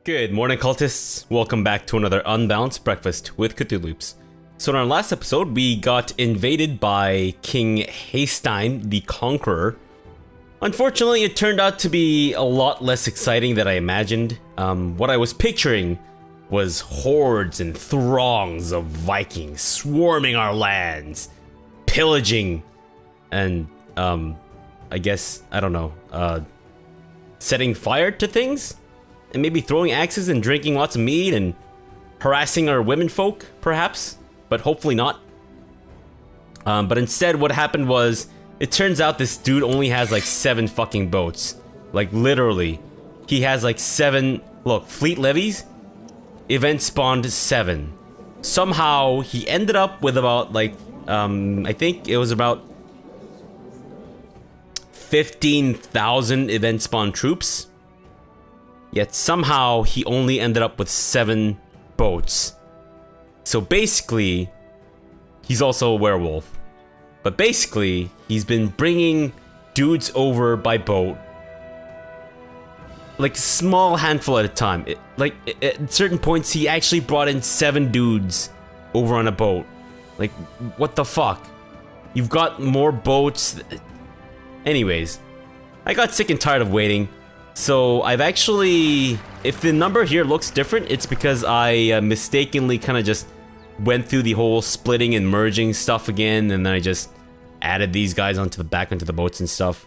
Good morning, cultists. Welcome back to another Unbalanced Breakfast with Cthulhu's. So in our last episode, we got invaded by King Haystein the Conqueror. Unfortunately, it turned out to be a lot less exciting than I imagined. What I was picturing was hordes and throngs of Vikings swarming our lands, pillaging, and I guess, I don't know, setting fire to things? And maybe throwing axes and drinking lots of mead and harassing our women folk, perhaps? But hopefully not. But instead, what happened was, it turns out this dude only has like 7 fucking boats. Like, literally. He has like 7, look, fleet levies, event spawned 7. Somehow, he ended up with about like, I think it was about 15,000 event spawn troops. Yet somehow he only ended up with 7 boats. So basically, he's also a werewolf. But basically, he's been bringing dudes over by boat. Like a small handful at a time. At certain points, he actually brought in 7 dudes over on a boat. Like, what the fuck? You've got more boats. Anyways, I got sick and tired of waiting. So I've actually, if the number here looks different, it's because I mistakenly kind of just went through the whole splitting and merging stuff again, and then I just added these guys onto the boats and stuff.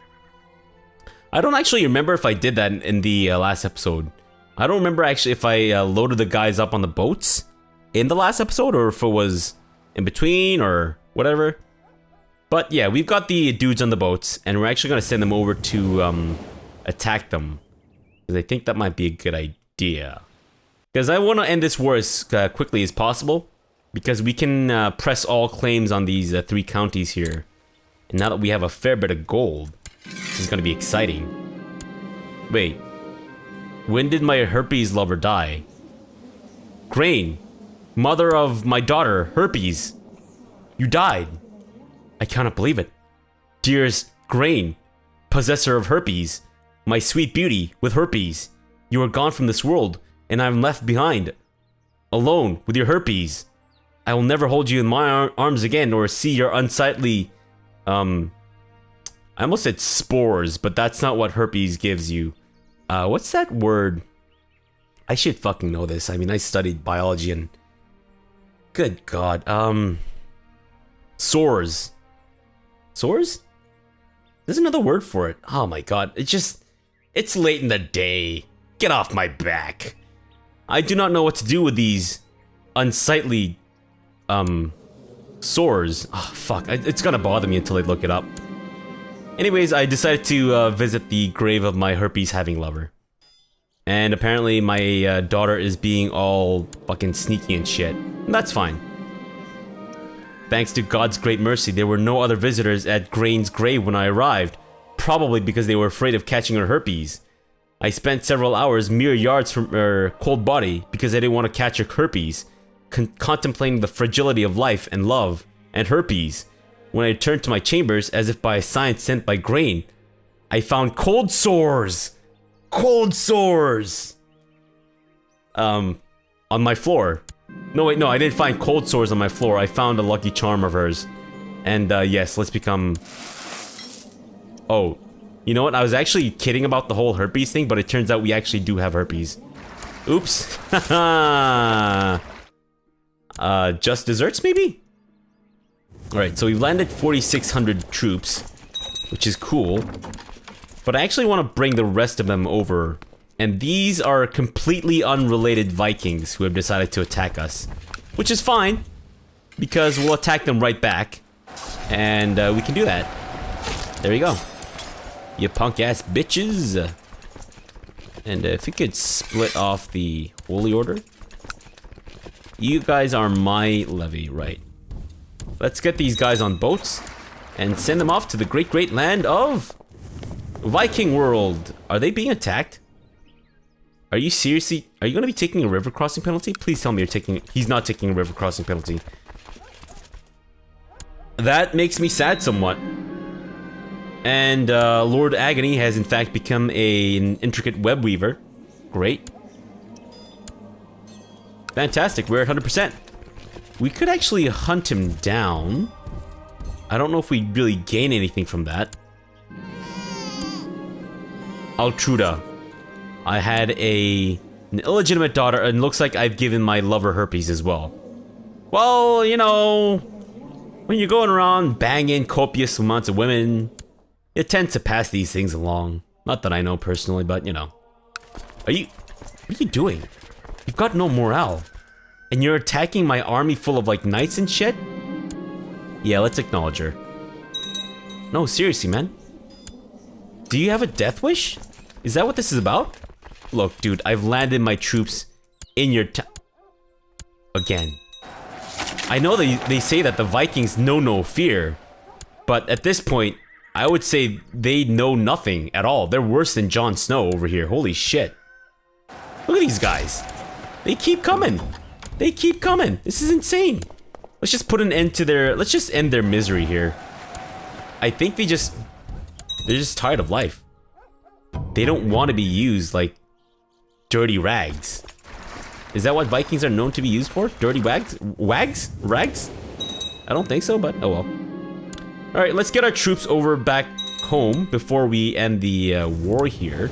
I don't actually remember if I did that in the last episode. I don't remember actually if I loaded the guys up on the boats in the last episode, or if it was in between or whatever. But yeah, we've got the dudes on the boats, and we're actually going to send them over to attack them, because I think that might be a good idea. Because I want to end this war as quickly as possible, because we can press all claims on these 3 counties here. And now that we have a fair bit of gold, this is going to be exciting. Wait, when did my herpes lover die? Grain, mother of my daughter, Herpes, you died. I cannot believe it. Dearest Grain, possessor of herpes, my sweet beauty with herpes, you are gone from this world, and I am left behind, alone with your herpes. I will never hold you in my arms again, or see your unsightly, I almost said spores, but that's not what herpes gives you. What's that word? I should fucking know this. I mean, I studied biology and... Good God, sores. Sores? There's another word for it. Oh my God, it's late in the day. Get off my back. I do not know what to do with these unsightly, sores. Oh, fuck. It's gonna bother me until I look it up. Anyways, I decided to visit the grave of my herpes-having lover. And apparently my daughter is being all fucking sneaky and shit. And that's fine. Thanks to God's great mercy, there were no other visitors at Grain's grave when I arrived. Probably because they were afraid of catching her herpes. I spent several hours mere yards from her cold body because I didn't want to catch her herpes, contemplating the fragility of life and love, and herpes. When I returned to my chambers, as if by a sign sent by Grain, I found cold sores! Cold sores! On my floor. No, wait, no, I didn't find cold sores on my floor. I found a lucky charm of hers. And, yes, let's become... Oh, you know what? I was actually kidding about the whole herpes thing, but it turns out we actually do have herpes. Oops. Just desserts, maybe? Alright, so we've landed 4,600 troops, which is cool. But I actually want to bring the rest of them over. And these are completely unrelated Vikings who have decided to attack us. Which is fine, because we'll attack them right back. And we can do that. There you go. You punk-ass bitches. And if we could split off the Holy Order. You guys are my levy, right? Let's get these guys on boats and send them off to the great land of Viking World. Are they being attacked? Are you seriously? Are you going to be taking a river crossing penalty? Please tell me you're taking... He's not taking a river crossing penalty. That makes me sad somewhat. And Lord Agony has in fact become an intricate web weaver. Great. Fantastic, we're at 100%. We could actually hunt him down. I don't know if we really gain anything from that. Altruda. I had an illegitimate daughter, and looks like I've given my lover herpes as well. Well, you know, when you're going around banging copious amounts of women, it tends to pass these things along. Not that I know personally, but you know. What are you doing? You've got no morale. And you're attacking my army full of like knights and shit? Yeah, let's acknowledge her. No, seriously, man. Do you have a death wish? Is that what this is about? Look, dude, I've landed my troops in your again. I know they say that the Vikings know no fear, but at this point, I would say they know nothing at all. They're worse than Jon Snow over here. Holy shit. Look at these guys. They keep coming. They keep coming. This is insane. Let's just put an end to their... Let's just end their misery here. I think they're just tired of life. They don't want to be used like dirty rags. Is that what Vikings are known to be used for? Dirty wags? Wags? Rags? I don't think so, but oh well. Alright, let's get our troops over back home before we end the war here.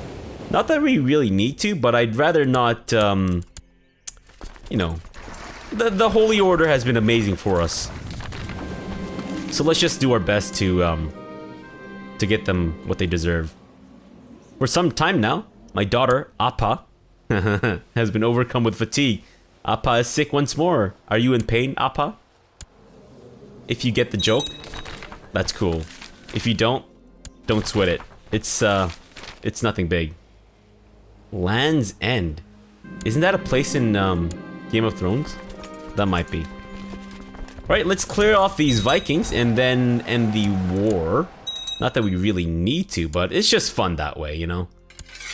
Not that we really need to, but I'd rather not, you know, the Holy Order has been amazing for us. So let's just do our best to get them what they deserve. For some time now, my daughter, Appa, has been overcome with fatigue. Appa is sick once more. Are you in pain, Appa? If you get the joke, that's cool. If you don't sweat it. It's nothing big. Land's End. Isn't that a place in Game of Thrones? That might be. Right, let's clear off these Vikings and then end the war. Not that we really need to, but it's just fun that way, you know?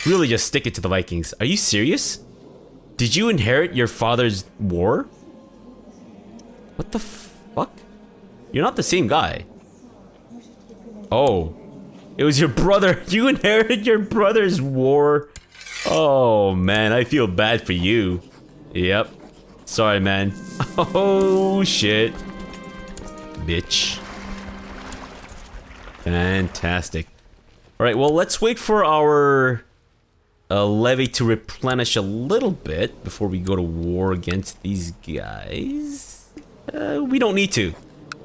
Really just stick it to the Vikings. Are you serious? Did you inherit your father's war? What the fuck? You're not the same guy. Oh. It was your brother. You inherited your brother's war. Oh, man. I feel bad for you. Yep. Sorry, man. Oh, shit. Bitch. Fantastic. Alright, well, let's wait for our levy to replenish a little bit before we go to war against these guys. We don't need to.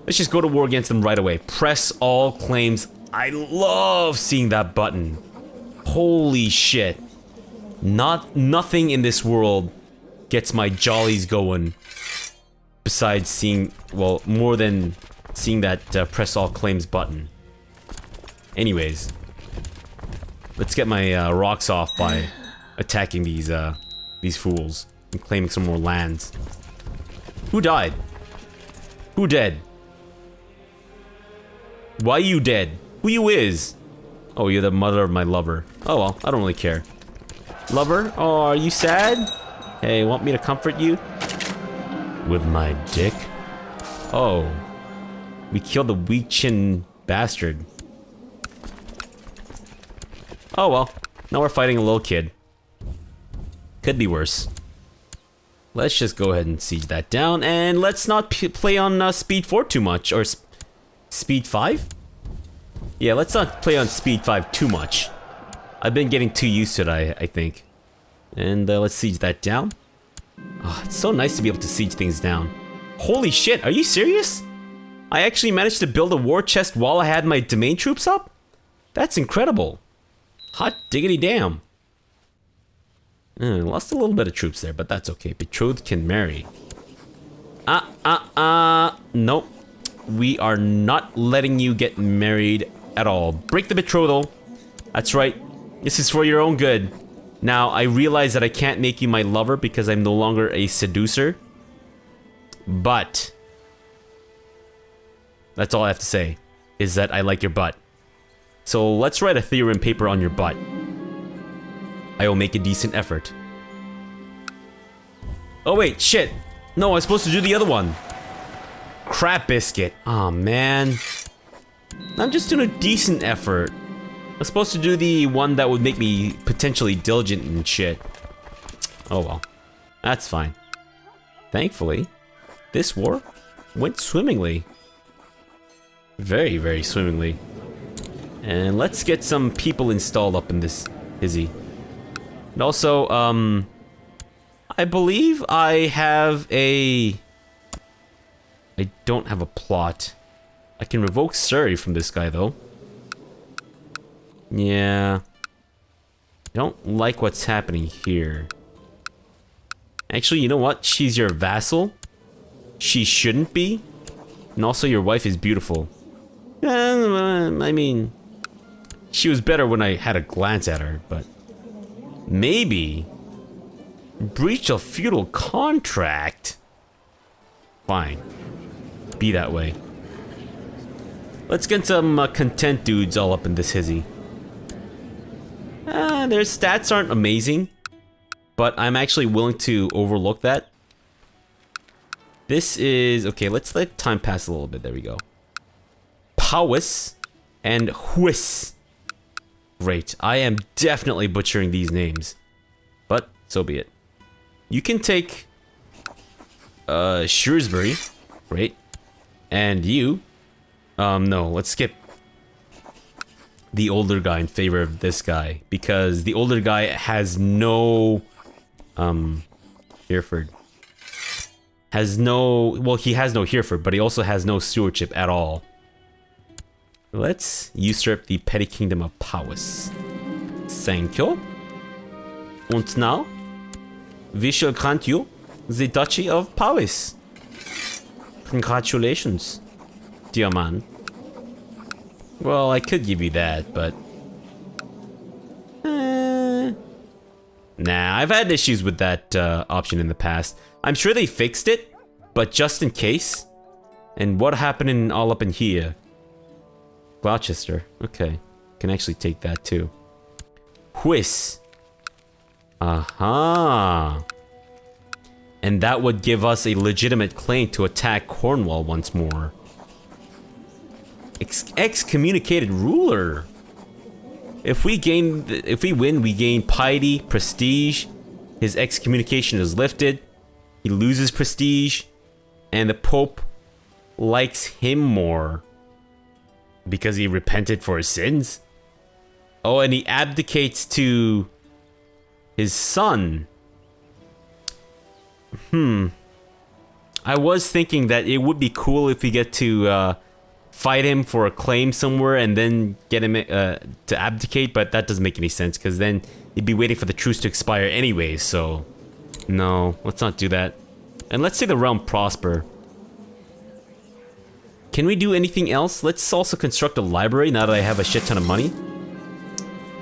Let's just go to war against them right away. Press all claims. I love seeing that button. Holy shit. Nothing in this world gets my jollies going besides seeing, well, more than seeing that press all claims button. Anyways, let's get my rocks off by attacking these fools and claiming some more lands. Who died? Who dead? Why you dead? Who you is? Oh, you're the mother of my lover. Oh well, I don't really care. Lover? Oh, are you sad? Hey, want me to comfort you? With my dick? Oh. We killed the weak chin bastard. Oh well, now we're fighting a little kid. Could be worse. Let's just go ahead and siege that down, and let's not play on speed 4 too much, or speed 5? Yeah, let's not play on speed 5 too much. I've been getting too used to it, I think. And let's siege that down. Oh, it's so nice to be able to siege things down. Holy shit, are you serious? I actually managed to build a war chest while I had my domain troops up? That's incredible. Hot diggity damn. Lost a little bit of troops there, but that's okay. Betrothed can marry. Nope. We are not letting you get married at all. Break the betrothal. That's right. This is for your own good. Now, I realize that I can't make you my lover because I'm no longer a seducer. But that's all I have to say, is that I like your butt. So let's write a theorem paper on your butt. I will make a decent effort. Oh wait, shit. No, I was supposed to do the other one. Crap biscuit. Aw, man. I'm just doing a decent effort. I was supposed to do the one that would make me potentially diligent and shit. Oh well. That's fine. Thankfully, this war went swimmingly. Very, very swimmingly. And let's get some people installed up in this hizzy. And also, I believe I have a... I don't have a plot. I can revoke Surrey from this guy, though. Yeah. I don't like what's happening here. Actually, you know what? She's your vassal. She shouldn't be. And also, your wife is beautiful. I mean... She was better when I had a glance at her, but... Maybe... Breach of feudal contract? Fine. Be that way. Let's get some content dudes all up in this hizzy. Their stats aren't amazing, but I'm actually willing to overlook that. This is... Okay, let's let time pass a little bit. There we go. Powis and Whis. Great. I am definitely butchering these names, but so be it. You can take Shrewsbury. Great. And you... no, let's skip the older guy in favor of this guy, because the older guy has no... Hereford. Has no... Well, he has no Hereford, but he also has no stewardship at all. Let's usurp the petty kingdom of Powis. Thank you. And now, we shall grant you the Duchy of Powis. Congratulations, dear man. Well, I could give you that, but... Nah, I've had issues with that option in the past. I'm sure they fixed it, but just in case. And what happened in all up in here? Gloucester. Okay. Can actually take that too. Whis. Aha. And that would give us a legitimate claim to attack Cornwall once more. Excommunicated ruler. If we win, we gain piety, prestige. His excommunication is lifted. He loses prestige, and the Pope likes him more because he repented for his sins. Oh, and he abdicates to his son. I was thinking that it would be cool if we get to fight him for a claim somewhere and then get him to abdicate, but that doesn't make any sense because then he'd be waiting for the truce to expire anyways, so no, let's not do that. And let's see the realm prosper. Can we do anything else? Let's also construct a library now that I have a shit ton of money.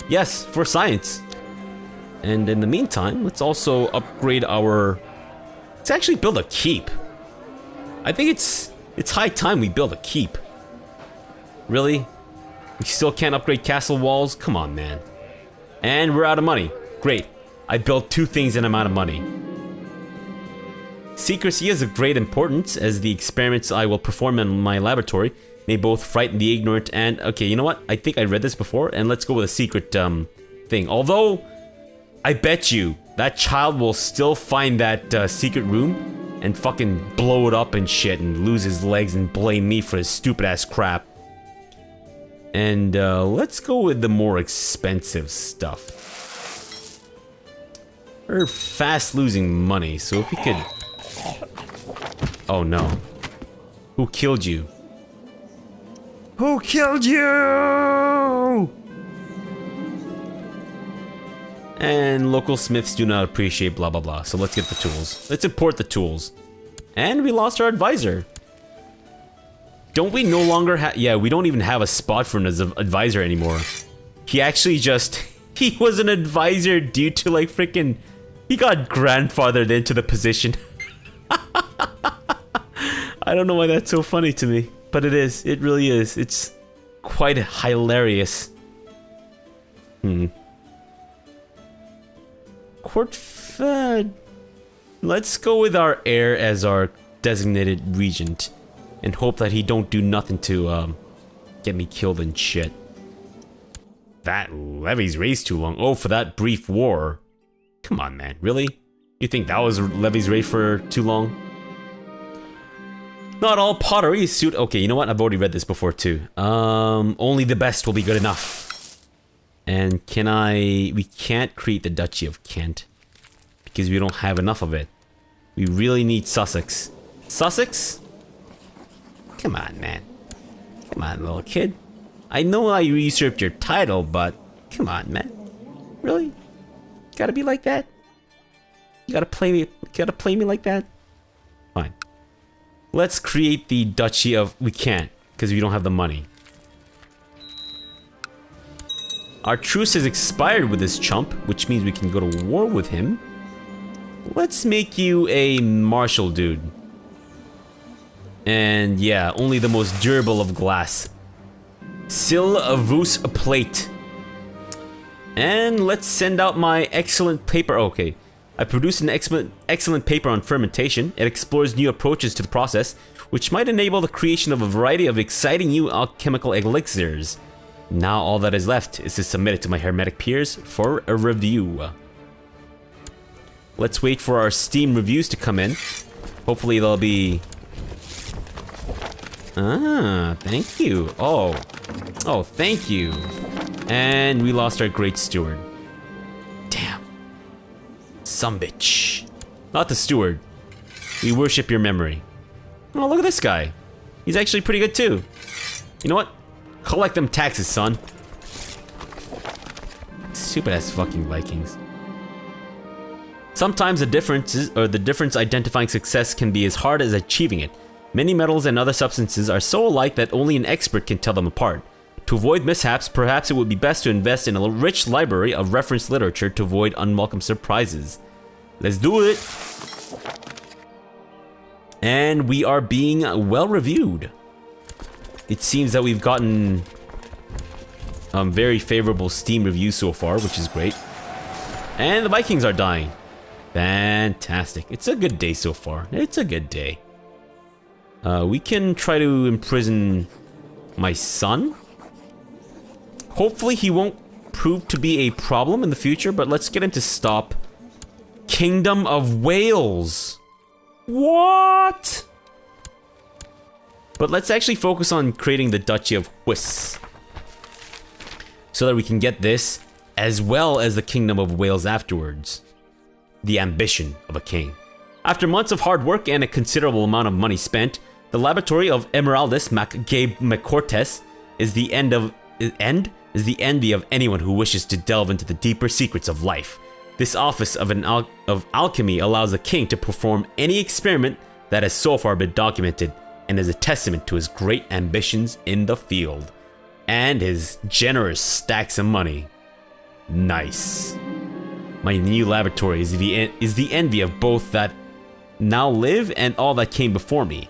Yes, for science. And in the meantime, let's also upgrade our... Let's actually build a keep. I think it's high time we build a keep. Really? We still can't upgrade castle walls? Come on, man. And we're out of money. Great. I built 2 things and I'm out of money. Secrecy is of great importance, as the experiments I will perform in my laboratory may both frighten the ignorant and... Okay, you know what? I think I read this before, and let's go with a secret thing. Although, I bet you that child will still find that secret room and fucking blow it up and shit and lose his legs and blame me for his stupid ass crap. And let's go with the more expensive stuff. We're fast losing money, so if we could... Oh no. Who killed you? Who killed you? And local smiths do not appreciate blah blah blah, so let's get the tools. Let's import the tools. And we lost our advisor. Don't we no longer have... Yeah, we don't even have a spot for an advisor anymore. He actually just... He was an advisor due to like freaking... He got grandfathered into the position. I don't know why that's so funny to me, but it is. It really is. It's quite hilarious. Court fed. Let's go with our heir as our designated regent and hope that he don't do nothing to get me killed and shit. That levy's raised too long. Oh, for that brief war. Come on, man. Really? You think that was Levy's rate for too long? Not all pottery is suit. Okay, you know what? I've already read this before too. Only the best will be good enough. And we can't create the Duchy of Kent because we don't have enough of it. We really need Sussex. Sussex? Come on, man. Come on, little kid. I know I usurped your title, but come on, man. Really? Gotta be like that? You gotta play me like that? Fine. Let's create the Duchy of... We can't, because we don't have the money. Our truce has expired with this chump, which means we can go to war with him. Let's make you a martial dude. And yeah, only the most durable of glass. Silvus plate. And let's send out my excellent paper. Okay. I produced an excellent paper on fermentation. It explores new approaches to the process, which might enable the creation of a variety of exciting new alchemical elixirs. Now all that is left is to submit it to my hermetic peers for a review. Let's wait for our Steam reviews to come in. Hopefully they'll be... Ah, thank you. Oh, thank you. And we lost our great steward. Damn. Sumbitch. Not the steward. We worship your memory. Oh, look at this guy. He's actually pretty good too. You know what? Collect them taxes, son. Stupid ass fucking Vikings. Sometimes the difference identifying success can be as hard as achieving it. Many metals and other substances are so alike that only an expert can tell them apart. To avoid mishaps, perhaps it would be best to invest in a rich library of reference literature to avoid unwelcome surprises. Let's do it! And we are being well reviewed. It seems that we've gotten very favorable Steam reviews so far, which is great. And the Vikings are dying. Fantastic. It's a good day so far. It's a good day. We can try to imprison my son. Hopefully he won't prove to be a problem in the future, but let's get him to stop. Kingdom of Wales. What? But let's actually focus on creating the Duchy of Hwis, so that we can get this, as well as the Kingdom of Wales afterwards. The ambition of a king. After months of hard work and a considerable amount of money spent, the laboratory of Emeraldus MacGabe is the envy of anyone who wishes to delve into the deeper secrets of life. This office of alchemy allows the king to perform any experiment that has so far been documented, and is a testament to his great ambitions in the field and his generous stacks of money. Nice. My new laboratory is the envy of both that now live and all that came before me.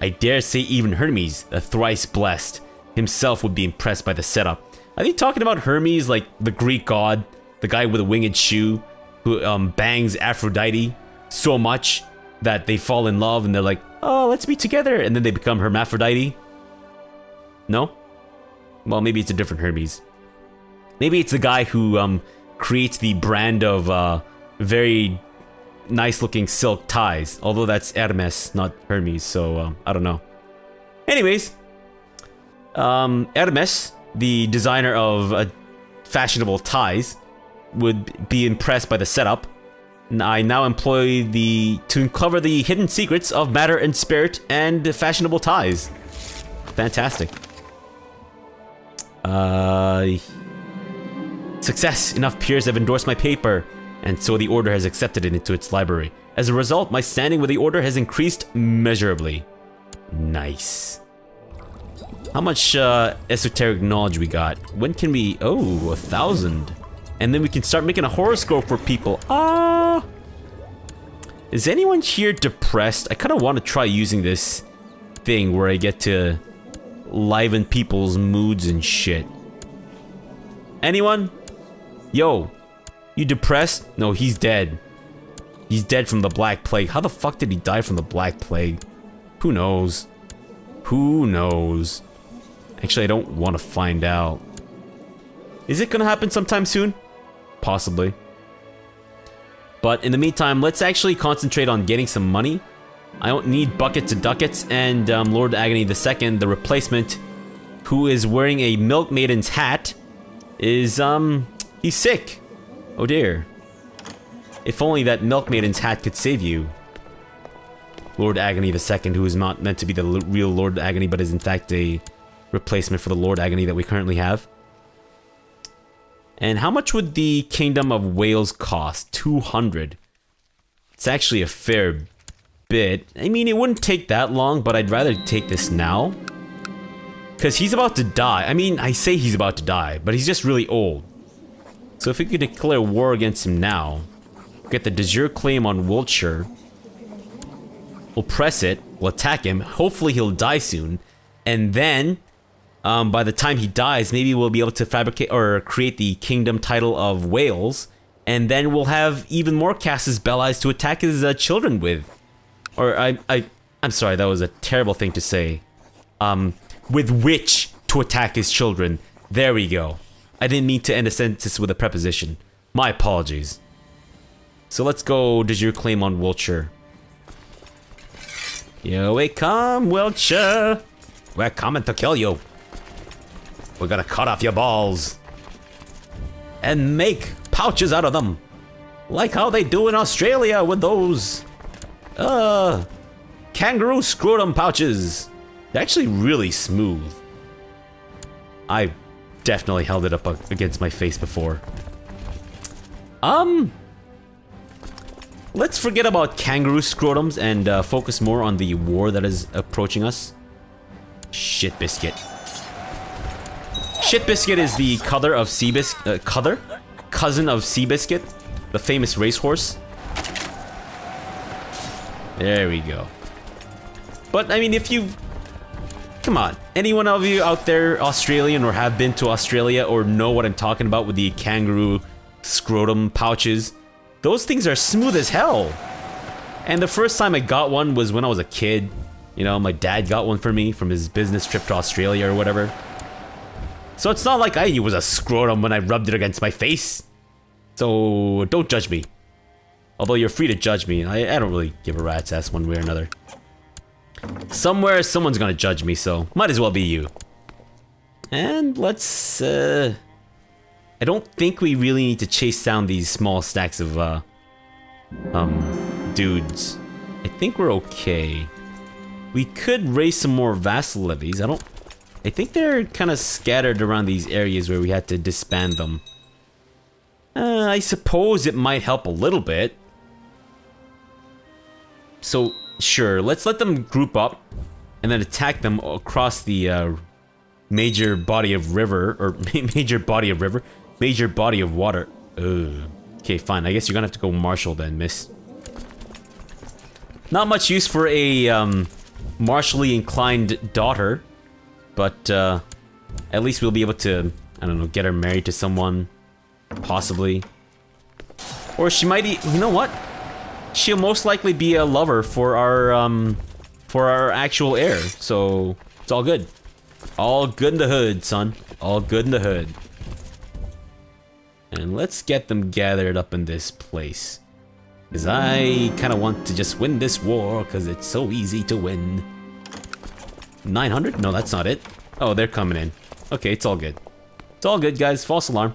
I dare say even Hermes, the thrice blessed, himself would be impressed by the setup. Are they talking about Hermes, like the Greek god, the guy with a winged shoe, who bangs Aphrodite so much that they fall in love and they're like, oh, let's be together, and then they become Hermaphrodite? No? Well, maybe it's a different Hermes. Maybe it's the guy who creates the brand of very nice-looking silk ties, although that's Hermes, not Hermes, so I don't know. Anyways, Hermes, the designer of fashionable ties, would be impressed by the setup. I now employ to uncover the hidden secrets of matter and spirit and fashionable ties. Fantastic. Success! Enough peers have endorsed my paper, and so the Order has accepted it into its library. As a result, my standing with the Order has increased measurably. Nice. How much esoteric knowledge we got? When can we... Oh, 1,000. And then we can start making a horoscope for people. Ah! Is anyone here depressed? I kind of want to try using this thing where I get to liven people's moods and shit. Anyone? Yo, you depressed? No, he's dead. He's dead from the Black Plague. How the fuck did he die from the Black Plague? Who knows? Who knows? Actually, I don't want to find out. Is it gonna happen sometime soon? Possibly. But in the meantime, let's actually concentrate on getting some money. I don't need buckets of ducats, and Lord Agony II, the replacement, who is wearing a Milk Maiden's hat, is, he's sick. Oh dear. If only that Milk Maiden's hat could save you. Lord Agony II, who is not meant to be the real Lord Agony, but is in fact a replacement for the Lord Agony that we currently have. And how much would the Kingdom of Wales cost? 200. It's actually a fair bit. I mean, it wouldn't take that long, but I'd rather take this now. Because he's about to die. I mean, I say he's about to die, but he's just really old. So if we could declare war against him now, get the de jure claim on Wiltshire, we'll press it, we'll attack him, hopefully he'll die soon, and then, by the time he dies, maybe we'll be able to fabricate or create the kingdom title of Wales, and then we'll have even more Casus Belli to attack his children with. Or I'm sorry, that was a terrible thing to say. With which to attack his children. There we go. I didn't mean to end a sentence with a preposition. My apologies. So let's go de jure claim on Wiltshire. Here we come, Wiltshire. We're coming to kill you. We're gonna cut off your balls. And make pouches out of them. Like how they do in Australia with those... kangaroo scrotum pouches. They're actually really smooth. I definitely held it up against my face before. Let's forget about kangaroo scrotums and focus more on the war that is approaching us. Shit Biscuit. Shit Biscuit is the cousin of Seabiscuit, the famous racehorse. There we go. But I mean, if you've... Come on, anyone of you out there Australian or have been to Australia or know what I'm talking about with the kangaroo scrotum pouches, those things are smooth as hell. And the first time I got one was when I was a kid. You know, my dad got one for me from his business trip to Australia or whatever. So it's not like I knew it was a scrotum when I rubbed it against my face. So don't judge me. Although you're free to judge me. I don't really give a rat's ass one way or another. Somewhere someone's gonna judge me, so might as well be you. And let's I don't think we really need to chase down these small stacks of dudes. I think we're okay. We could raise some more vassal levies. I think they're kind of scattered around these areas where we had to disband them. I suppose it might help a little bit. So sure, let's let them group up and then attack them across the major body of river, or major body of water. Ugh. Okay, fine. I guess you're gonna have to go martial then, miss. Not much use for a martially inclined daughter, but at least we'll be able to, I don't know, get her married to someone, possibly. Or she might, you know what? She'll most likely be a lover for our actual heir, so it's all good. All good in the hood, son. All good in the hood. And let's get them gathered up in this place. Because I kind of want to just win this war, because it's so easy to win. 900? No, that's not it. Oh, they're coming in. Okay, it's all good. It's all good, guys. False alarm.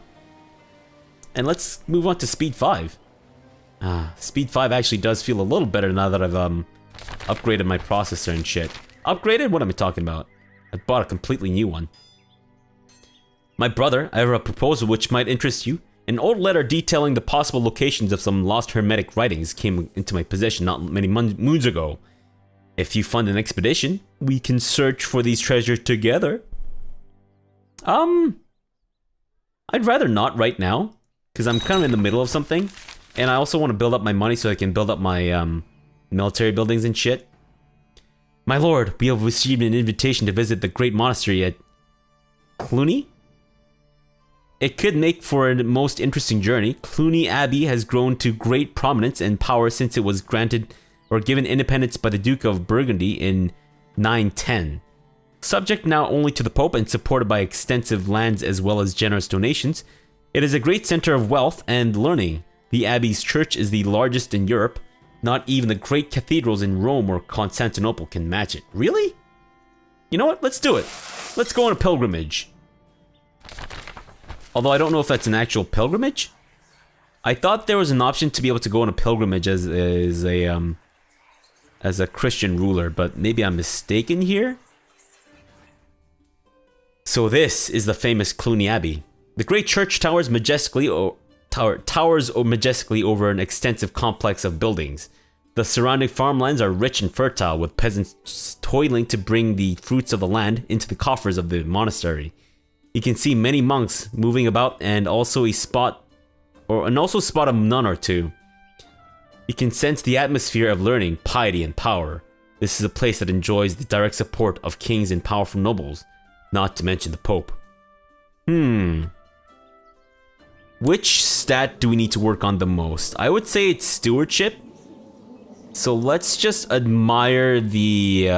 And let's move on to speed 5. Speed 5 actually does feel a little better now that I've upgraded my processor and shit. Upgraded? What am I talking about? I bought a completely new one. My brother, I have a proposal which might interest you. An old letter detailing the possible locations of some lost hermetic writings came into my possession not many moons ago. If you fund an expedition, we can search for these treasures together. I'd rather not right now, because I'm kind of in the middle of something. And I also want to build up my money so I can build up my military buildings and shit. My lord, we have received an invitation to visit the great monastery at Cluny? It could make for a most interesting journey. Cluny Abbey has grown to great prominence and power since it was granted or given independence by the Duke of Burgundy in 910. Subject now only to the Pope and supported by extensive lands as well as generous donations, it is a great center of wealth and learning. The abbey's church is the largest in Europe. Not even the great cathedrals in Rome or Constantinople can match it. Really? You know what? Let's do it. Let's go on a pilgrimage. Although I don't know if that's an actual pilgrimage. I thought there was an option to be able to go on a pilgrimage as a Christian ruler, but maybe I'm mistaken here. So this is the famous Cluny Abbey. The great church towers majestically over an extensive complex of buildings. The surrounding farmlands are rich and fertile, with peasants toiling to bring the fruits of the land into the coffers of the monastery. You can see many monks moving about, and also spot a nun or two. You can sense the atmosphere of learning, piety, and power. This is a place that enjoys the direct support of kings and powerful nobles, not to mention the Pope. Which stat do we need to work on the most? I would say it's stewardship. So let's just admire the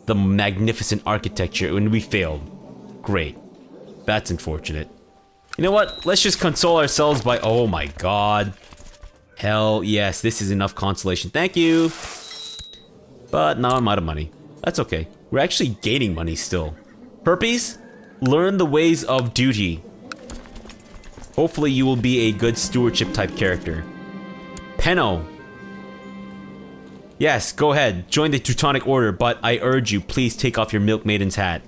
magnificent architecture, and we failed. Great. That's unfortunate. You know what? Let's just console ourselves by... Oh my god. Hell yes, this is enough consolation. Thank you. But now I'm out of money. That's okay. We're actually gaining money still. Herpes, learn the ways of duty. Hopefully you will be a good stewardship type character. Penno. Yes, go ahead. Join the Teutonic Order, but I urge you, please take off your milkmaiden's hat.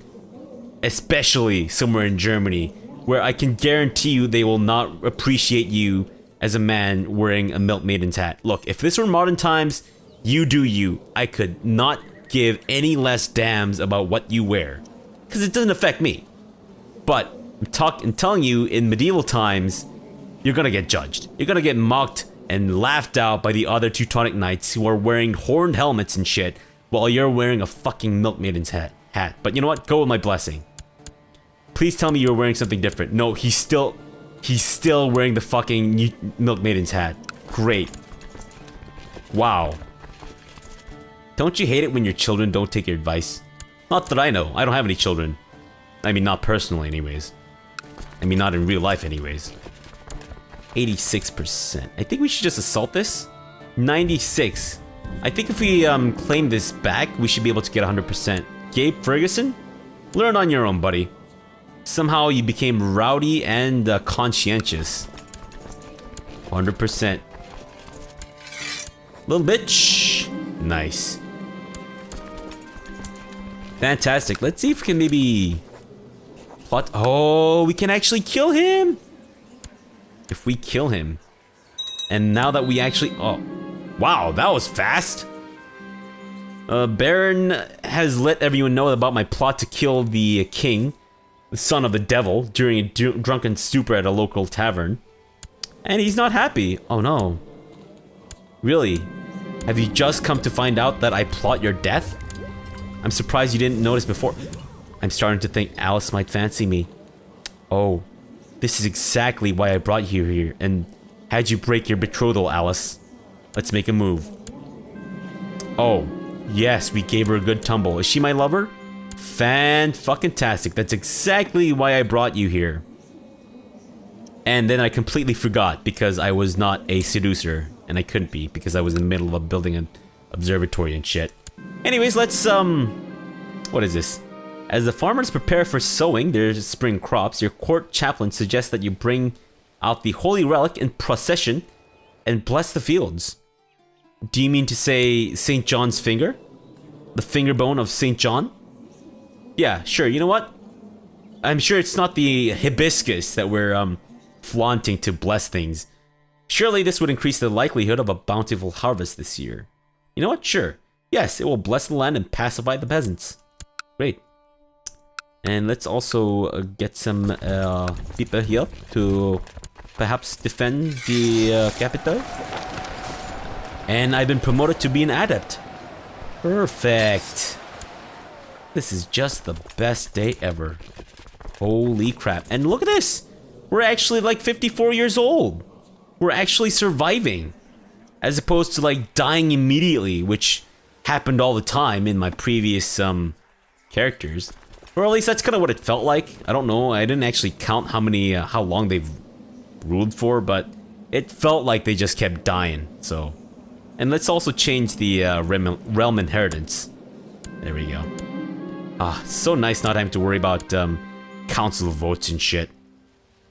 Especially somewhere in Germany, where I can guarantee you they will not appreciate you as a man wearing a milkmaiden's hat. Look, if this were modern times, you do you. I could not give any less damns about what you wear, because it doesn't affect me. But I'm telling you, in medieval times, you're gonna get judged. You're gonna get mocked and laughed out by the other Teutonic knights who are wearing horned helmets and shit, while you're wearing a fucking milkmaiden's hat. But you know what? Go with my blessing. Please tell me you're wearing something different. No, he's still wearing the fucking milkmaiden's hat. Great. Wow. Don't you hate it when your children don't take your advice? Not that I know. I don't have any children. I mean, not personally anyways. I mean, not in real life anyways. 86%. I think we should just assault this. 96. I think if we claim this back, we should be able to get 100%. Gabe Ferguson? Learn on your own, buddy. Somehow you became rowdy and conscientious. 100%. Little bitch. Nice. Fantastic. Let's see if we can maybe plot. Oh, we can actually kill him. If we kill him. And now that we actually... Oh. Wow, that was fast. Baron has let everyone know about my plot to kill the king, the son of the devil, during a drunken stupor at a local tavern. And he's not happy. Oh no. Really? Have you just come to find out that I plot your death? I'm surprised you didn't notice before. I'm starting to think Alice might fancy me. Oh, this is exactly why I brought you here and had you break your betrothal, Alice. Let's make a move. Oh, yes, we gave her a good tumble. Is she my lover? Fan-fucking-tastic. That's exactly why I brought you here. And then I completely forgot because I was not a seducer. And I couldn't be because I was in the middle of building an observatory and shit. Anyways, let's, what is this? As the farmers prepare for sowing their spring crops, your court chaplain suggests that you bring out the holy relic in procession and bless the fields. Do you mean to say St. John's finger? The finger bone of St. John? Yeah, sure. You know what? I'm sure it's not the hibiscus that we're flaunting to bless things. Surely this would increase the likelihood of a bountiful harvest this year. You know what? Sure. Yes, it will bless the land and pacify the peasants. Great. And let's also get some people here to perhaps defend the capital. And I've been promoted to be an adept. Perfect. This is just the best day ever. Holy crap. And look at this. We're actually like 54 years old. We're actually surviving. As opposed to like dying immediately, which happened all the time in my previous characters. Or at least that's kind of what it felt like. I don't know. I didn't actually count how long they've ruled for, but it felt like they just kept dying, so. And let's also change the realm inheritance. There we go. Ah, so nice not having to worry about council votes and shit.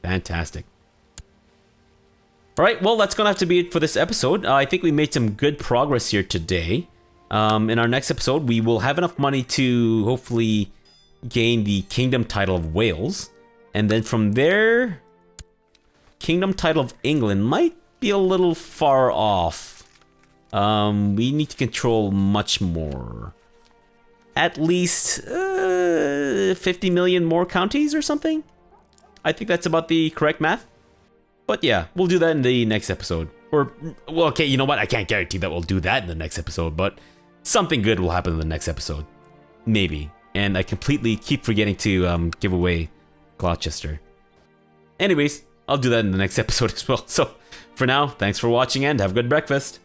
Fantastic. Alright, well, that's gonna have to be it for this episode. I think we made some good progress here today. In our next episode, we will have enough money to hopefully gain the Kingdom title of Wales. And then from there, Kingdom title of England might be a little far off. We need to control much more. At least 50 million more counties or something? I think that's about the correct math. But yeah, we'll do that in the next episode. Or, well, okay, you know what? I can't guarantee that we'll do that in the next episode, but something good will happen in the next episode. Maybe. And I completely keep forgetting to give away Gloucester. Anyways, I'll do that in the next episode as well. So, for now, thanks for watching and have a good breakfast.